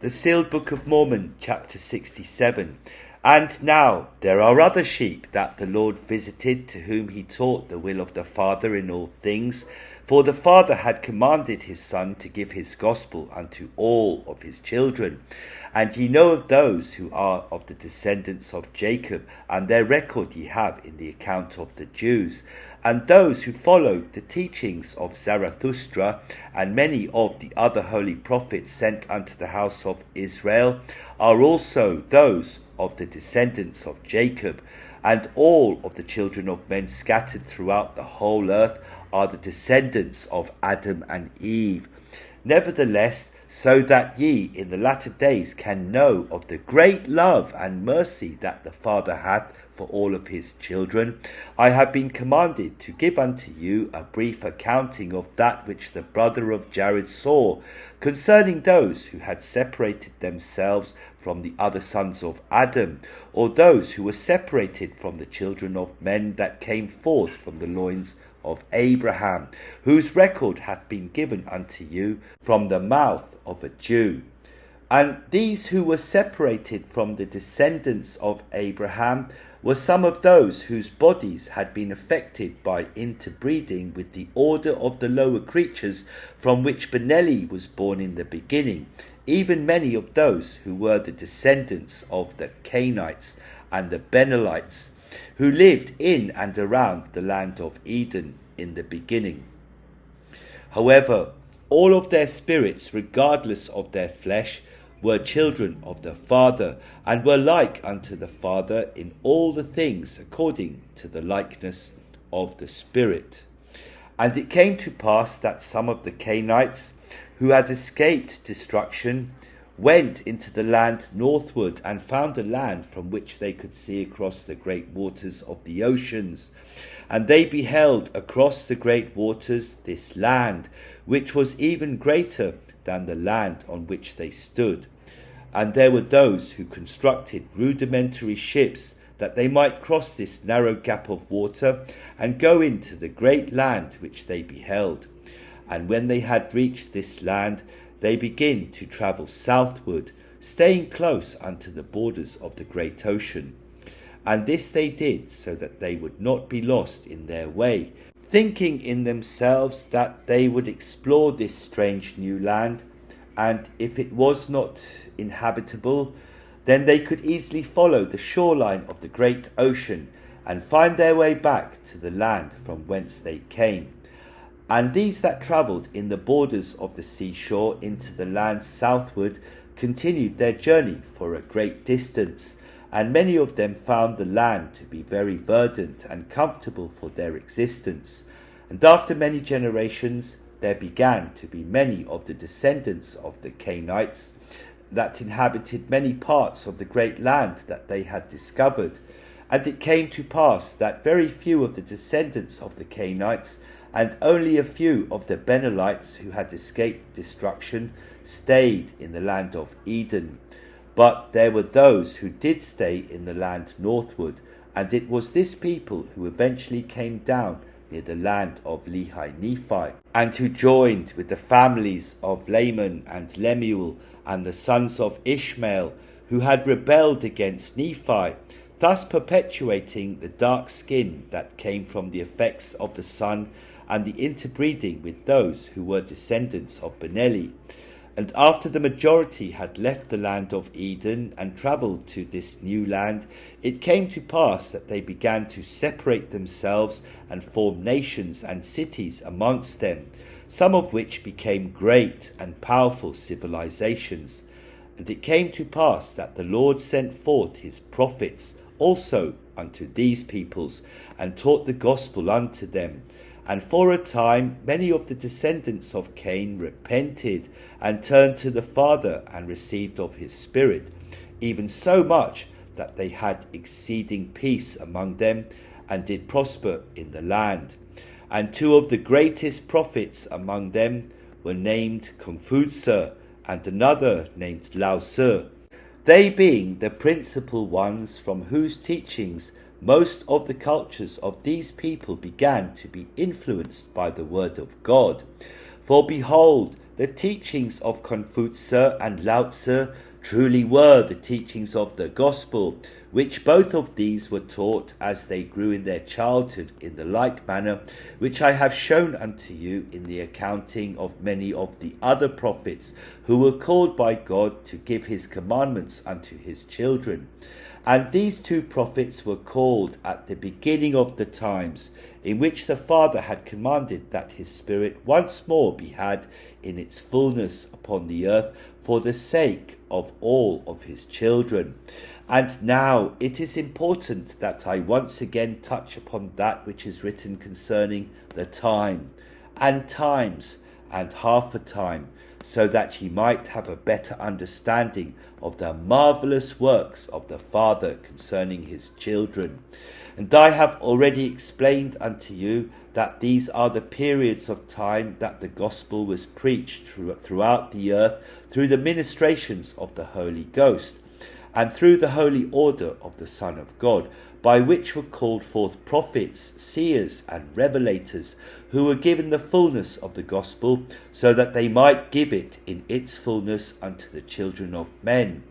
The Sealed Book of Mormon, chapter 67. And now there are other sheep that the Lord visited, to whom he taught the will of the Father in all things. For the Father had commanded his Son to give his gospel unto all of his children. And ye know of those who are of the descendants of Jacob, and their record ye have in the account of the Jews. And those who followed the teachings of Zarathustra, and many of the other holy prophets sent unto the house of Israel, are also those of the descendants of Jacob. And all of the children of men scattered throughout the whole earth are the descendants of Adam and Eve. Nevertheless, so that ye in the latter days can know of the great love and mercy that the Father hath for all of his children, I have been commanded to give unto you a brief accounting of that which the brother of Jared saw, concerning those who had separated themselves from the other sons of Adam, or those who were separated from the children of men that came forth from the loins of Abraham, whose record hath been given unto you from the mouth of a Jew. And these who were separated from the descendants of Abraham were some of those whose bodies had been affected by interbreeding with the order of the lower creatures, from which Beneli was born in the beginning, even many of those who were the descendants of the Cainites and the Benelites, who lived in and around the land of Eden in the beginning. However, all of their spirits, regardless of their flesh, were children of the Father, and were like unto the Father in all the things according to the likeness of the Spirit. And it came to pass that some of the Cainites, who had escaped destruction, went into the land northward, and found a land from which they could see across the great waters of the oceans. And they beheld across the great waters this land, which was even greater than the land on which they stood. And there were those who constructed rudimentary ships, that they might cross this narrow gap of water, and go into the great land which they beheld. And when they had reached this land, they began to travel southward, staying close unto the borders of the great ocean. And this they did so that they would not be lost in their way, thinking in themselves that they would explore this strange new land, and if it was not inhabitable, then they could easily follow the shoreline of the great ocean and find their way back to the land from whence they came. And these that travelled in the borders of the seashore into the land southward continued their journey for a great distance, and many of them found the land to be very verdant and comfortable for their existence. And after many generations there began to be many of the descendants of the Cainites that inhabited many parts of the great land that they had discovered. And it came to pass that very few of the descendants of the Cainites, and only a few of the Benelites who had escaped destruction, stayed in the land of Eden. But there were those who did stay in the land northward, and it was this people who eventually came down near the land of Lehi-Nephi, and who joined with the families of Laman and Lemuel and the sons of Ishmael, who had rebelled against Nephi, thus perpetuating the dark skin that came from the effects of the sun, and the interbreeding with those who were descendants of Beneli. And after the majority had left the land of Eden and travelled to this new land, it came to pass that they began to separate themselves and form nations and cities amongst them, some of which became great and powerful civilizations. And it came to pass that the Lord sent forth his prophets also unto these peoples, and taught the gospel unto them. And for a time many of the descendants of Cain repented, and turned to the Father, and received of his Spirit, even so much that they had exceeding peace among them, and did prosper in the land. And two of the greatest prophets among them were named Confucius, and another named Lao-tzu, they being the principal ones from whose teachings most of the cultures of these people began to be influenced by the word of God. For behold, the teachings of Confucius and Lao Tzu truly were the teachings of the gospel, which both of these were taught as they grew in their childhood in the like manner which I have shown unto you in the accounting of many of the other prophets who were called by God to give his commandments unto his children. And these two prophets were called at the beginning of the times, in which the Father had commanded that his Spirit once more be had in its fullness upon the earth for the sake of all of his children. And now it is important that I once again touch upon that which is written concerning the time, and times, and half a time, so that ye might have a better understanding of the marvellous works of the Father concerning his children. And I have already explained unto you that these are the periods of time that the gospel was preached throughout the earth through the ministrations of the Holy Ghost, and through the holy order of the Son of God, by which were called forth prophets, seers, and revelators, who were given the fullness of the gospel, so that they might give it in its fullness unto the children of men.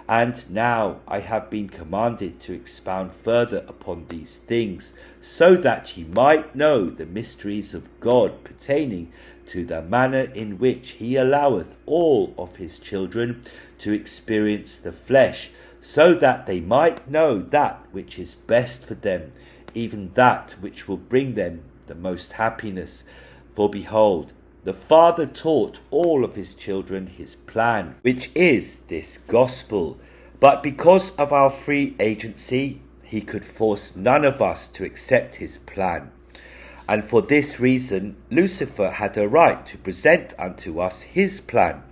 And now I have been commanded to expound further upon these things, so that ye might know the mysteries of God pertaining to the manner in which he alloweth all of his children to experience the flesh, so that they might know that which is best for them, even that which will bring them the most happiness. For behold, the Father taught all of his children his plan, which is this gospel. But because of our free agency, he could force none of us to accept his plan. And for this reason, Lucifer had a right to present unto us his plan,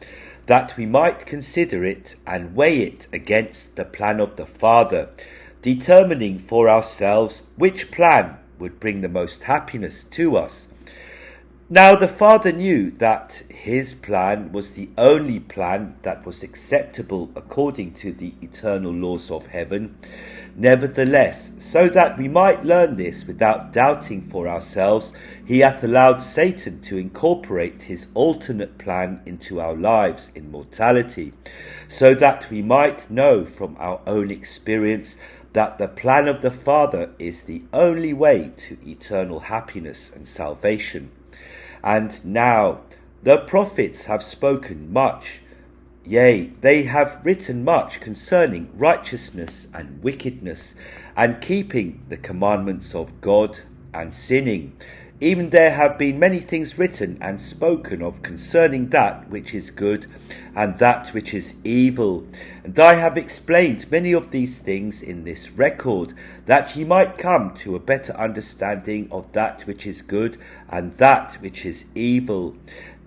that we might consider it and weigh it against the plan of the Father, determining for ourselves which plan would bring the most happiness to us. Now the Father knew that his plan was the only plan that was acceptable according to the eternal laws of heaven. Nevertheless, so that we might learn this without doubting for ourselves, he hath allowed Satan to incorporate his alternate plan into our lives in mortality, so that we might know from our own experience that the plan of the Father is the only way to eternal happiness and salvation. And now the prophets have spoken much, yea, they have written much concerning righteousness and wickedness, and keeping the commandments of God and sinning. Even there have been many things written and spoken of concerning that which is good and that which is evil. And I have explained many of these things in this record, that ye might come to a better understanding of that which is good and that which is evil.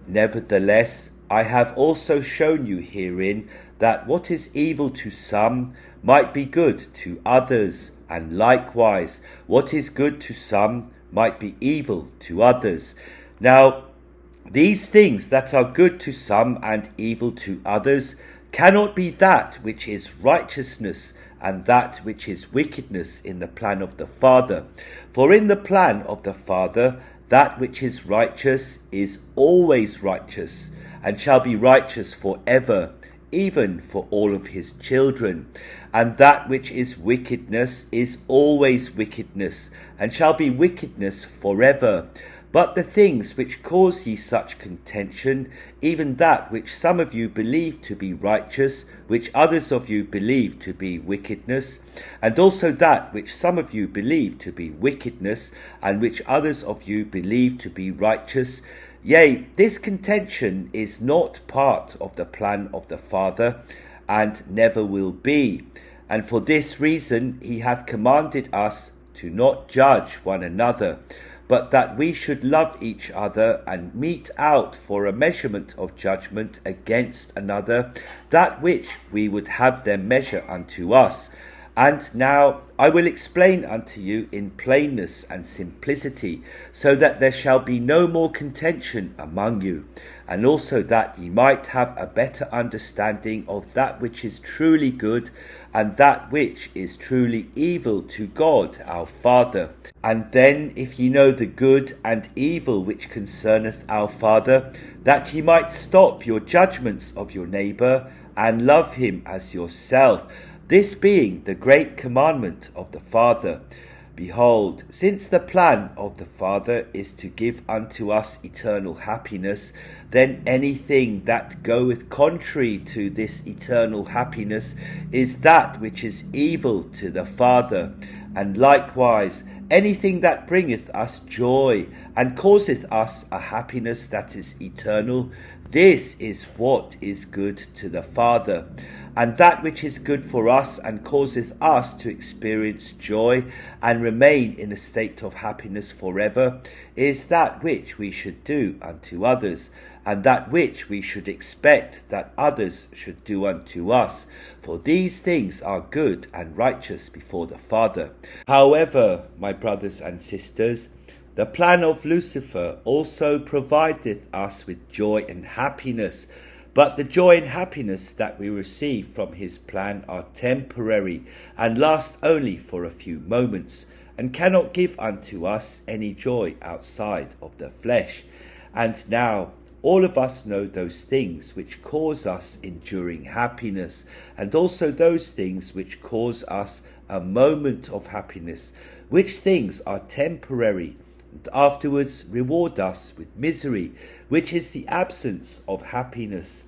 Nevertheless, I have also shown you herein that what is evil to some might be good to others, and likewise what is good to some might be evil to others. Now, these things that are good to some and evil to others cannot be that which is righteousness and that which is wickedness in the plan of the Father. For in the plan of the Father, that which is righteous is always righteous, and shall be righteous forever, even for all of his children. And that which is wickedness is always wickedness, and shall be wickedness forever. But the things which cause ye such contention, even that which some of you believe to be righteous, which others of you believe to be wickedness, and also that which some of you believe to be wickedness, and which others of you believe to be righteous, yea, this contention is not part of the plan of the Father, and never will be. And for this reason he hath commanded us to not judge one another, but that we should love each other, and mete out for a measurement of judgment against another that which we would have them measure unto us. And now I will explain unto you in plainness and simplicity, so that there shall be no more contention among you, and also that ye might have a better understanding of that which is truly good, and that which is truly evil to God our Father. And then, if ye know the good and evil which concerneth our Father, that ye might stop your judgments of your neighbour, and love him as yourself, this being the great commandment of the Father. Behold, since the plan of the Father is to give unto us eternal happiness, then anything that goeth contrary to this eternal happiness is that which is evil to the Father. And likewise, anything that bringeth us joy and causeth us a happiness that is eternal, this is what is good to the Father. And that which is good for us and causeth us to experience joy and remain in a state of happiness forever is that which we should do unto others, and that which we should expect that others should do unto us. For these things are good and righteous before the Father. However, my brothers and sisters, the plan of Lucifer also provideth us with joy and happiness. But the joy and happiness that we receive from his plan are temporary and last only for a few moments, and cannot give unto us any joy outside of the flesh. And now all of us know those things which cause us enduring happiness, and also those things which cause us a moment of happiness, which things are temporary, and afterwards reward us with misery, which is the absence of happiness.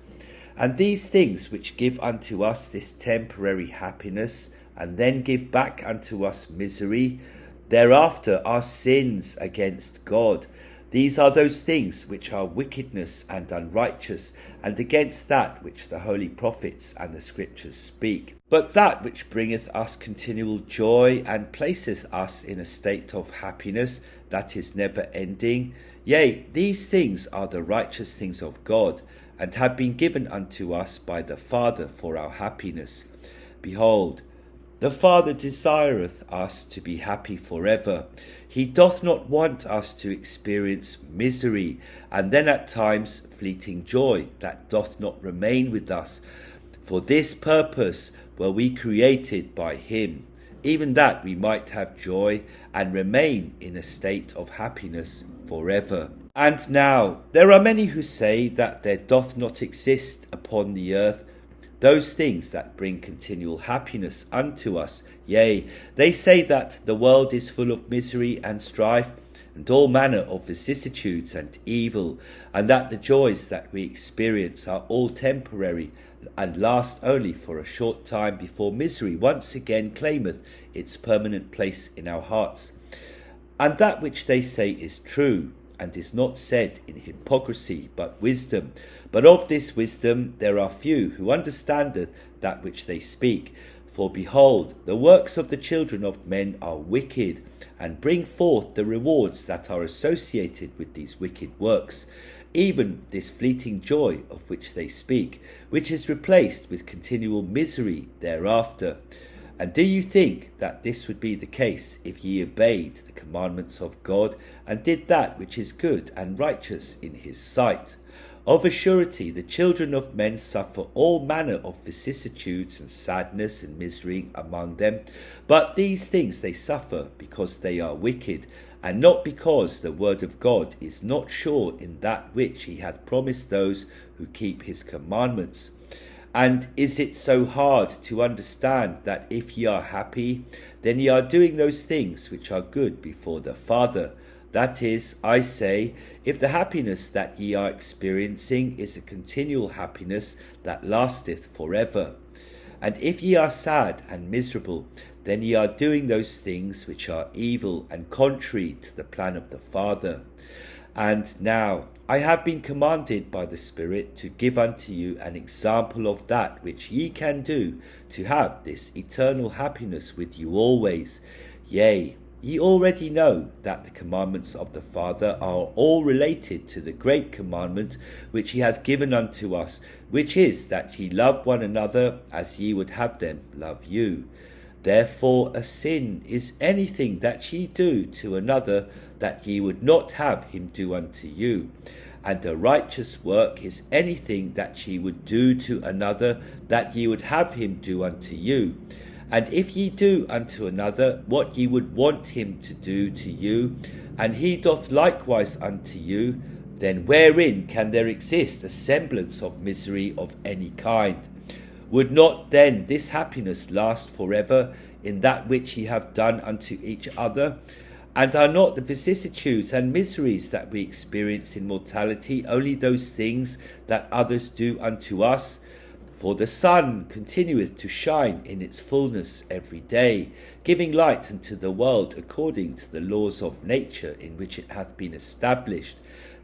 And these things which give unto us this temporary happiness, and then give back unto us misery, thereafter are sins against God. These are those things which are wickedness and unrighteous, and against that which the holy prophets and the scriptures speak. But that which bringeth us continual joy, and placeth us in a state of happiness that is never ending, yea, these things are the righteous things of God, and have been given unto us by the Father for our happiness. Behold, the Father desireth us to be happy forever. He doth not want us to experience misery, and then at times fleeting joy that doth not remain with us. For this purpose were we created by him, even that we might have joy and remain in a state of happiness forever. And now there are many who say that there doth not exist upon the earth those things that bring continual happiness unto us. Yea, they say that the world is full of misery and strife, and all manner of vicissitudes and evil, and that the joys that we experience are all temporary, and last only for a short time before misery once again claimeth its permanent place in our hearts. And that which they say is true, and is not said in hypocrisy, but wisdom. But of this wisdom there are few who understandeth that which they speak. For behold, the works of the children of men are wicked, and bring forth the rewards that are associated with these wicked works, even this fleeting joy of which they speak, which is replaced with continual misery thereafter. And do you think that this would be the case if ye obeyed the commandments of God, and did that which is good and righteous in his sight? Of a surety the children of men suffer all manner of vicissitudes and sadness and misery among them, but these things they suffer because they are wicked, and not because the word of God is not sure in that which he hath promised those who keep his commandments. And is it so hard to understand that if ye are happy, then ye are doing those things which are good before the Father? That is, I say, if the happiness that ye are experiencing is a continual happiness that lasteth forever. And if ye are sad and miserable, then ye are doing those things which are evil and contrary to the plan of the Father. And now I have been commanded by the Spirit to give unto you an example of that which ye can do to have this eternal happiness with you always. Yea, ye already know that the commandments of the Father are all related to the great commandment which he hath given unto us, which is that ye love one another as ye would have them love you. Therefore a sin is anything that ye do to another that ye would not have him do unto you. And a righteous work is anything that ye would do to another that ye would have him do unto you. And if ye do unto another what ye would want him to do to you, and he doth likewise unto you, then wherein can there exist a semblance of misery of any kind? Would not then this happiness last forever in that which ye have done unto each other? And are not the vicissitudes and miseries that we experience in mortality only those things that others do unto us? For the sun continueth to shine in its fullness every day, giving light unto the world according to the laws of nature in which it hath been established.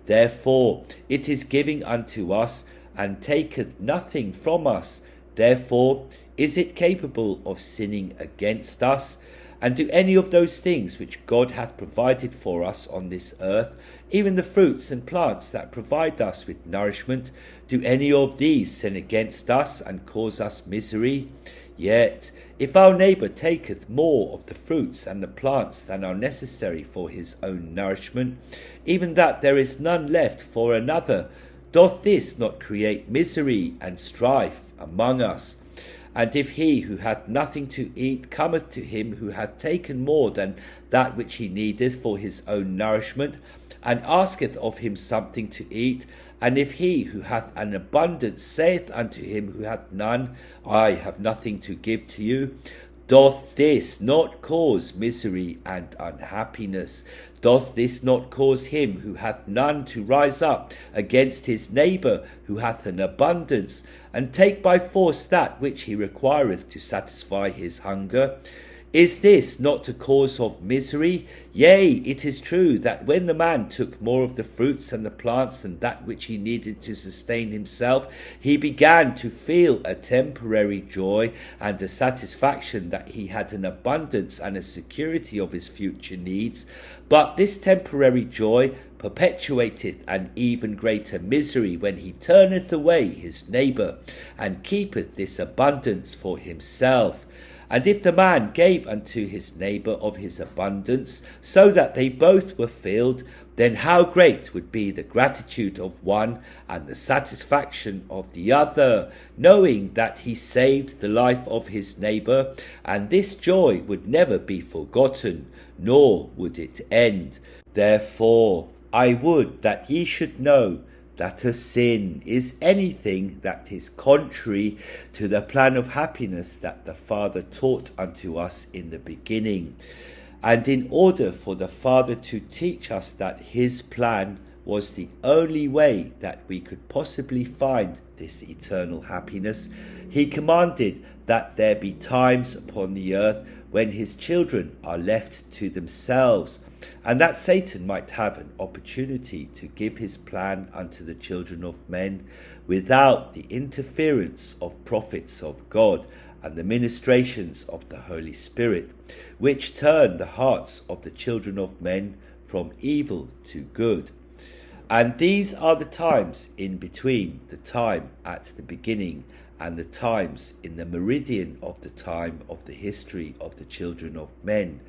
Therefore it is giving unto us, and taketh nothing from us. Therefore is it capable of sinning against us? And do any of those things which God hath provided for us on this earth, even the fruits and plants that provide us with nourishment, do any of these sin against us and cause us misery? Yet if our neighbour taketh more of the fruits and the plants than are necessary for his own nourishment, even that there is none left for another, doth this not create misery and strife among us? And if he who hath nothing to eat cometh to him who hath taken more than that which he needeth for his own nourishment, and asketh of him something to eat, and if he who hath an abundance saith unto him who hath none, I have nothing to give to you, doth this not cause misery and unhappiness? Doth this not cause him who hath none to rise up against his neighbour who hath an abundance, and take by force that which he requireth to satisfy his hunger? Is this not a cause of misery? Yea, it is true that when the man took more of the fruits and the plants than that which he needed to sustain himself, he began to feel a temporary joy and a satisfaction that he had an abundance and a security of his future needs. But this temporary joy perpetuateth an even greater misery when he turneth away his neighbour, and keepeth this abundance for himself. And if the man gave unto his neighbour of his abundance, so that they both were filled, then how great would be the gratitude of one and the satisfaction of the other, knowing that he saved the life of his neighbour, and this joy would never be forgotten, nor would it end. Therefore I would that ye should know that a sin is anything that is contrary to the plan of happiness that the Father taught unto us in the beginning. And in order for the Father to teach us that his plan was the only way that we could possibly find this eternal happiness, he commanded that there be times upon the earth when his children are left to themselves, and that Satan might have an opportunity to give his plan unto the children of men without the interference of prophets of God and the ministrations of the Holy Spirit, which turn the hearts of the children of men from evil to good. And these are the times in between the time at the beginning and the times in the meridian of the time of the history of the children of men,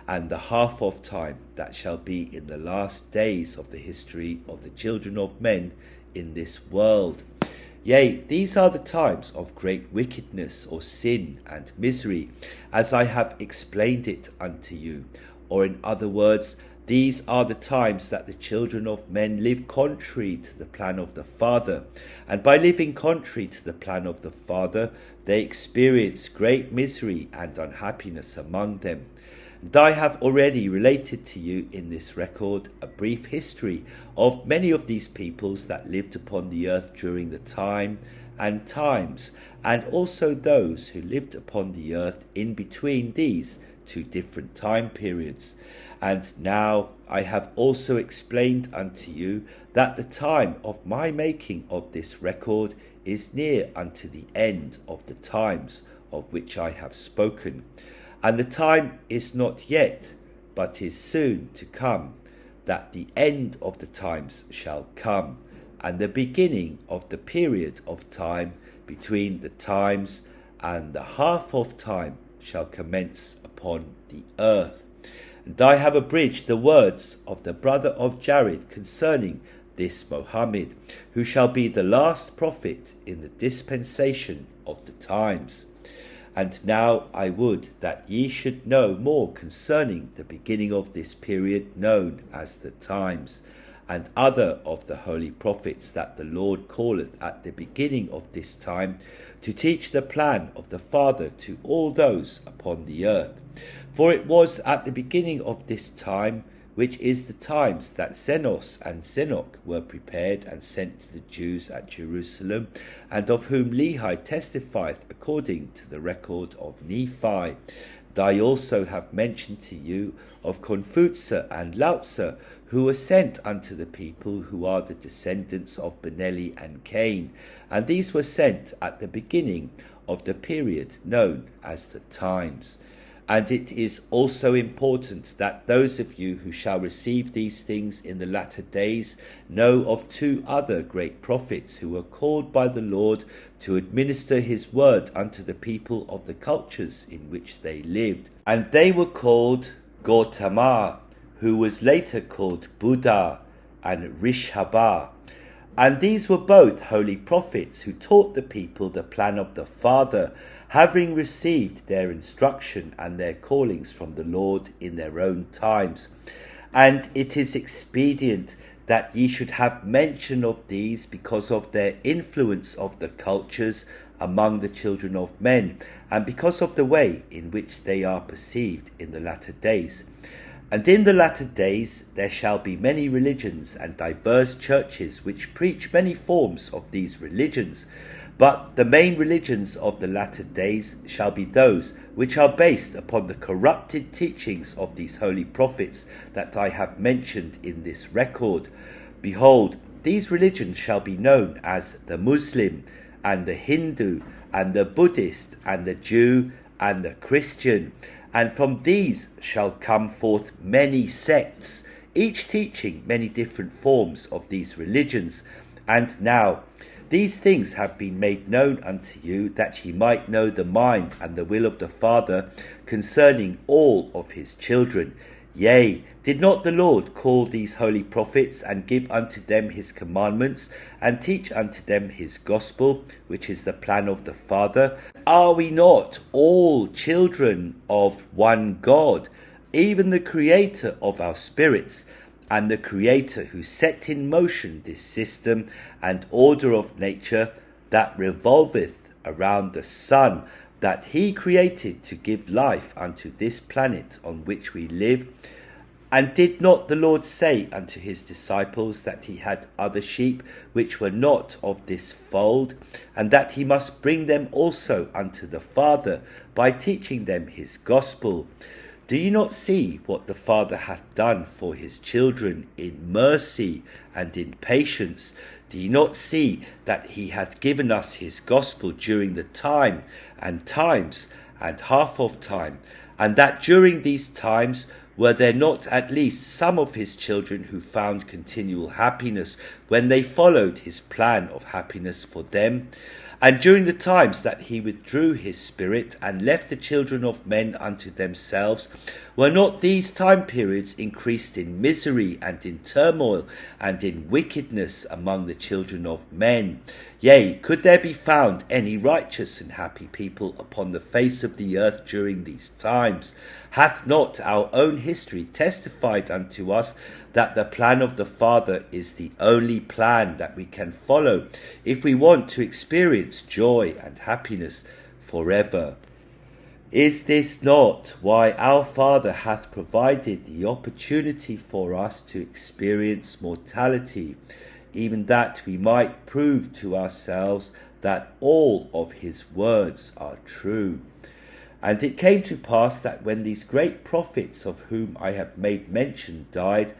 and the half of time that shall be in the last days of the history of the children of men in this world. Yea, these are the times of great wickedness or sin and misery, as I have explained it unto you. Or in other words, these are the times that the children of men live contrary to the plan of the Father, and by living contrary to the plan of the Father, they experience great misery and unhappiness among them. And I have already related to you in this record a brief history of many of these peoples that lived upon the earth during the time and times, and also those who lived upon the earth in between these two different time periods. And now I have also explained unto you that the time of my making of this record is near unto the end of the times of which I have spoken. And the time is not yet, but is soon to come, that the end of the times shall come, and the beginning of the period of time between the times and the half of time shall commence upon the earth. And I have abridged the words of the brother of Jared concerning this Mohammed, who shall be the last prophet in the dispensation of the times. And now I would that ye should know more concerning the beginning of this period known as the times, and other of the holy prophets that the Lord calleth at the beginning of this time, to teach the plan of the Father to all those upon the earth. For it was at the beginning of this time, which is the times that Zenos and Zenoch were prepared and sent to the Jews at Jerusalem, and of whom Lehi testifieth according to the record of Nephi. And I also have mentioned to you of Confuza and Lautza, who were sent unto the people who are the descendants of Beneli and Cain, and these were sent at the beginning of the period known as the times. And it is also important that those of you who shall receive these things in the latter days know of two other great prophets who were called by the Lord to administer his word unto the people of the cultures in which they lived. And they were called Gautama, who was later called Buddha, and Rishabha. And these were both holy prophets who taught the people the plan of the Father, having received their instruction and their callings from the Lord in their own times. And it is expedient that ye should have mention of these, because of their influence of the cultures among the children of men, and because of the way in which they are perceived in the latter days. And in the latter days there shall be many religions and diverse churches which preach many forms of these religions. But the main religions of the latter days shall be those which are based upon the corrupted teachings of these holy prophets that I have mentioned in this record. Behold, these religions shall be known as the Muslim, and the Hindu, and the Buddhist, and the Jew, and the Christian. And from these shall come forth many sects, each teaching many different forms of these religions. And now these things have been made known unto you, that ye might know the mind and the will of the Father concerning all of his children. Yea, did not the Lord call these holy prophets, and give unto them his commandments, and teach unto them his gospel, which is the plan of the Father? Are we not all children of one God, even the Creator of our spirits, and the Creator who set in motion this system and order of nature that revolveth around the sun, that he created to give life unto this planet on which we live? And did not the Lord say unto his disciples that he had other sheep which were not of this fold, and that he must bring them also unto the Father by teaching them his gospel? Do you not see what the Father hath done for his children in mercy and in patience? Do you not see that he hath given us his gospel during the time and times and half of time, and that during these times were there not at least some of his children who found continual happiness when they followed his plan of happiness for them? And during the times that he withdrew his spirit and left the children of men unto themselves, were not these time periods increased in misery and in turmoil and in wickedness among the children of men? Yea, could there be found any righteous and happy people upon the face of the earth during these times? Hath not our own history testified unto us that the plan of the Father is the only plan that we can follow if we want to experience joy and happiness forever? Is this not why our Father hath provided the opportunity for us to experience mortality, even that we might prove to ourselves that all of his words are true? And it came to pass that when these great prophets of whom I have made mention died,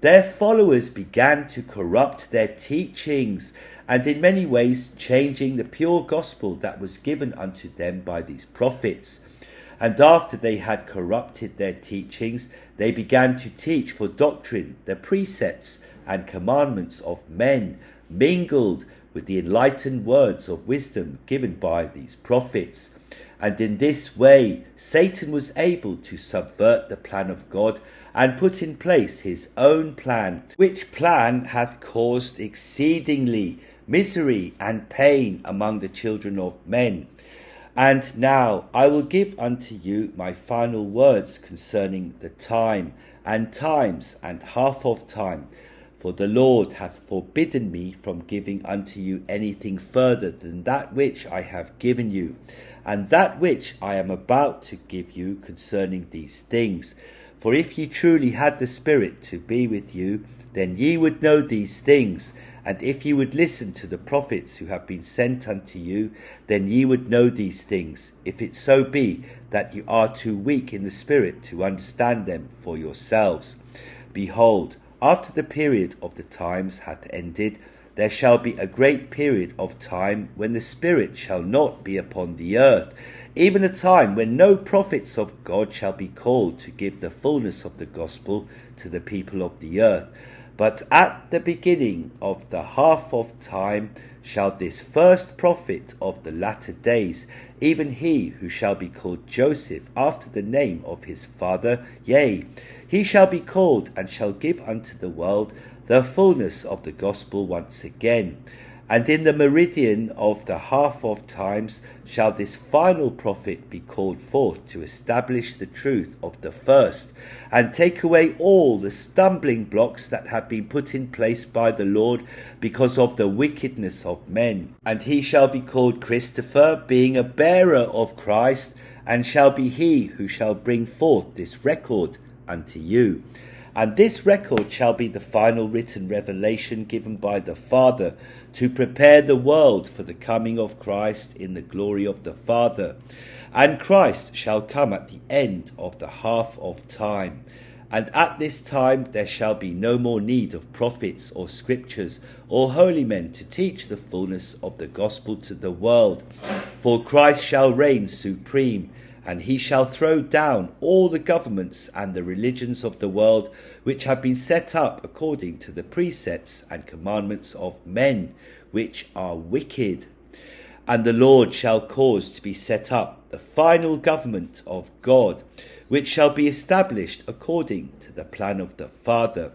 their followers began to corrupt their teachings, and in many ways changing the pure gospel that was given unto them by these prophets. And after they had corrupted their teachings, they began to teach for doctrine the precepts and commandments of men, mingled with the enlightened words of wisdom given by these prophets. And in this way, Satan was able to subvert the plan of God and put in place his own plan, which plan hath caused exceedingly misery and pain among the children of men. And now I will give unto you my final words concerning the time, and times, and half of time. For the Lord hath forbidden me from giving unto you anything further than that which I have given you, and that which I am about to give you concerning these things. For if ye truly had the Spirit to be with you, then ye would know these things. And if ye would listen to the prophets who have been sent unto you, then ye would know these things, if it so be that you are too weak in the spirit to understand them for yourselves. Behold, after the period of the times hath ended, there shall be a great period of time when the Spirit shall not be upon the earth, even a time when no prophets of God shall be called to give the fullness of the gospel to the people of the earth. But at the beginning of the half of time shall this first prophet of the latter days, even he who shall be called Joseph after the name of his father, yea, he shall be called and shall give unto the world the fullness of the gospel once again. And in the meridian of the half of times shall this final prophet be called forth to establish the truth of the first, and take away all the stumbling blocks that have been put in place by the Lord because of the wickedness of men. And he shall be called Christopher, being a bearer of Christ, and shall be he who shall bring forth this record unto you. And this record shall be the final written revelation given by the Father to prepare the world for the coming of Christ in the glory of the Father. And Christ shall come at the end of the half of time. And at this time there shall be no more need of prophets or scriptures or holy men to teach the fullness of the gospel to the world. For Christ shall reign supreme, and he shall throw down all the governments and the religions of the world which have been set up according to the precepts and commandments of men, which are wicked. And the Lord shall cause to be set up the final government of God, which shall be established according to the plan of the Father.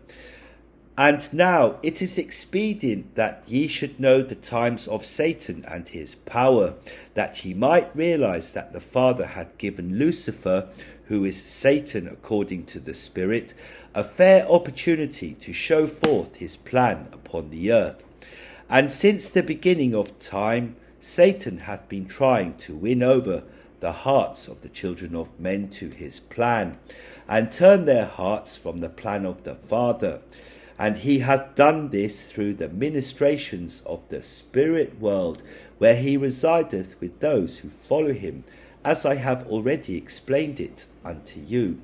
And now it is expedient that ye should know the times of Satan and his power, that ye might realize that the Father hath given Lucifer, who is Satan according to the Spirit, a fair opportunity to show forth his plan upon the earth. And since the beginning of time, Satan hath been trying to win over the hearts of the children of men to his plan, and turn their hearts from the plan of the Father. And he hath done this through the ministrations of the spirit world, where he resideth with those who follow him, as I have already explained it unto you.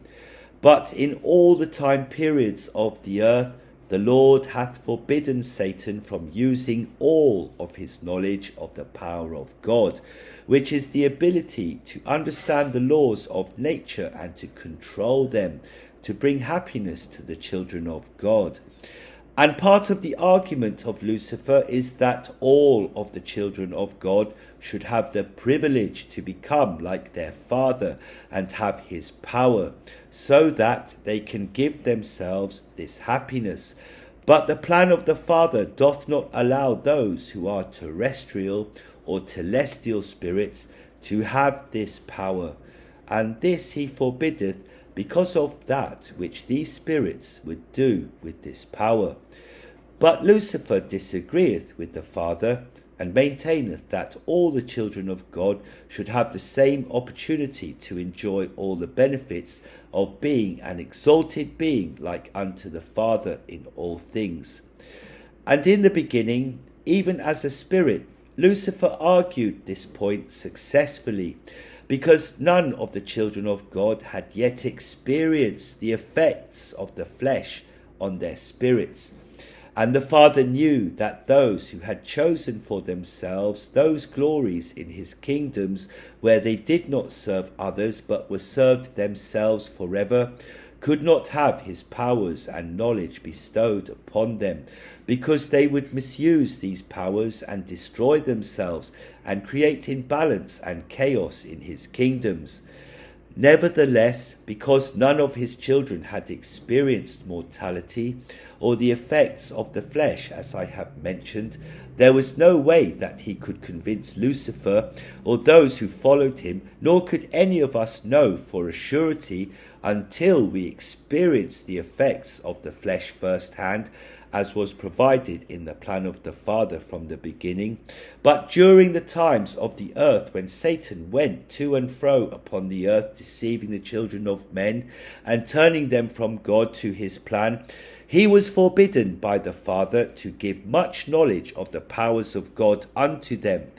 But in all the time periods of the earth, the Lord hath forbidden Satan from using all of his knowledge of the power of God, which is the ability to understand the laws of nature and to control them, to bring happiness to the children of God. And part of the argument of Lucifer is that all of the children of God should have the privilege to become like their father and have his power, so that they can give themselves this happiness. But the plan of the Father doth not allow those who are terrestrial or celestial spirits to have this power, and this he forbiddeth, because of that which these spirits would do with this power. But Lucifer disagreeth with the Father, and maintaineth that all the children of God should have the same opportunity to enjoy all the benefits of being an exalted being like unto the Father in all things. And in the beginning, even as a spirit, Lucifer argued this point successfully, because none of the children of God had yet experienced the effects of the flesh on their spirits. And the Father knew that those who had chosen for themselves those glories in his kingdoms, where they did not serve others but were served themselves forever, could not have his powers and knowledge bestowed upon them, because they would misuse these powers and destroy themselves and create imbalance and chaos in his kingdoms. Nevertheless, because none of his children had experienced mortality or the effects of the flesh, as I have mentioned, there was no way that he could convince Lucifer or those who followed him, nor could any of us know for a surety until we experienced the effects of the flesh firsthand, as was provided in the plan of the Father from the beginning. But during the times of the earth, when Satan went to and fro upon the earth, deceiving the children of men and turning them from God to his plan, he was forbidden by the Father to give much knowledge of the powers of God unto them.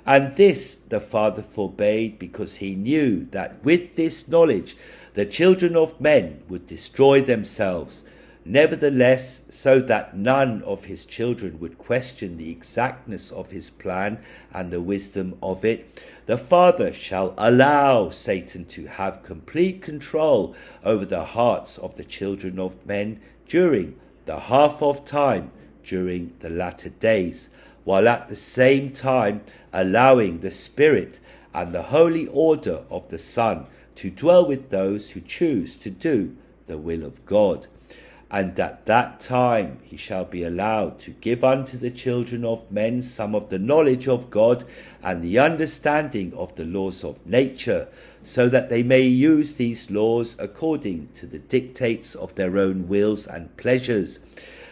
And this the Father forbade, because he knew that with this knowledge the children of men would destroy themselves. Nevertheless, so that none of his children would question the exactness of his plan and the wisdom of it, the Father shall allow Satan to have complete control over the hearts of the children of men during the half of time during the latter days, while at the same time allowing the Spirit and the holy order of the Son to dwell with those who choose to do the will of God. And at that time he shall be allowed to give unto the children of men some of the knowledge of God and the understanding of the laws of nature, so that they may use these laws according to the dictates of their own wills and pleasures.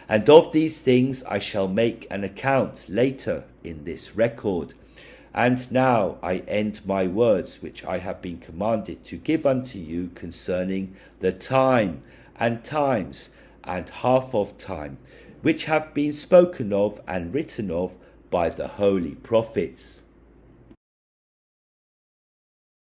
And of these things I shall make an account later in this record. And now I end my words which I have been commanded to give unto you concerning the time and times and half of time, which have been spoken of and written of by the holy prophets.